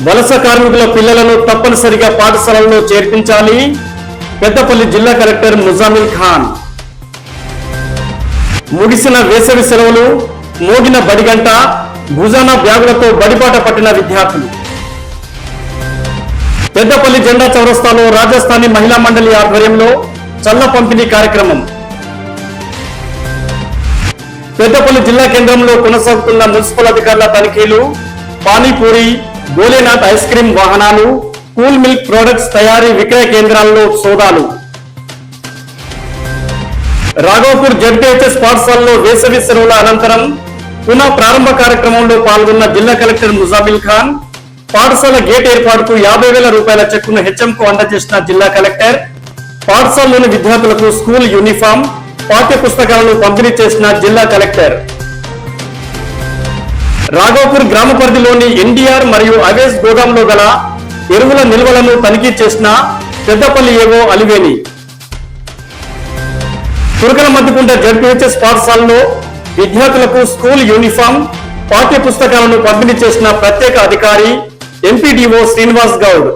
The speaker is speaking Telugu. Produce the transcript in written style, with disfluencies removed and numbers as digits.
వలస కార్మికుల పిల్లలను తప్పనిసరిగా పాఠశాలల్లో చేర్పించాలి. పెద్దపల్లి జిల్లా కలెక్టర్ ముజామిల్ ఖాన్. ముగిసిన వేసవి సెలవులు, మోగిన బడిగంట, భుజాన బ్యాగులతో బడిపాట పట్టిన విద్యార్థులు. పెద్దపల్లి జెండా చౌరస్తాలో రాజస్థానీ మహిళా మండలి ఆధ్వర్యంలో చల్ల పంపిణీ కార్యక్రమం. పెద్దపల్లి జిల్లా కేంద్రంలో కొనసాగుతున్న మున్సిపల్ అధికారుల తనిఖీలు. పానీపూరి, గోలేనాథ్ ఐస్ క్రీం వాహనాలు, కూల్ మిల్క్ ప్రొడక్ట్స్ తయారీ విక్రయ కేంద్రాల్లో సోదాలు. రాఘవపూర్ జడ్పీహెచ్ఎస్ పాఠశాలలో వేసవి సెలవుల అనంతరం పునః ప్రారంభ కార్యక్రమంలో పాల్గొన్న జిల్లా కలెక్టర్ ముజామిల్ ఖాన్. పాఠశాల గేట్ ఏర్పాటుకు 50,000 రూపాయల చెక్కును హెచ్ఎంకు అందజేసిన జిల్లా కలెక్టర్. పాఠశాలలోని విద్యార్థులకు స్కూల్ యూనిఫామ్, పాఠ్య పుస్తకాలను పంపిణీ చేసిన జిల్లా కలెక్టర్. రాఘవపూర్ గ్రామ పరిధిలోని ఎన్డీఆర్ మరియు అవేస్ గోదాంలో గల ఎరువుల నిల్వలను తనిఖీ చేసిన పెద్దపల్లి ఏవో అలివేని. తురకల మధ్యకుంట జడ్పీహెచ్ఎస్ పాఠశాలలో విద్యార్థులకు స్కూల్ యూనిఫామ్, పాఠ్య పుస్తకాలను పంపిణీ చేసిన ప్రత్యేక అధికారి ఎంపీడీఓ శ్రీనివాస్ గౌడ్.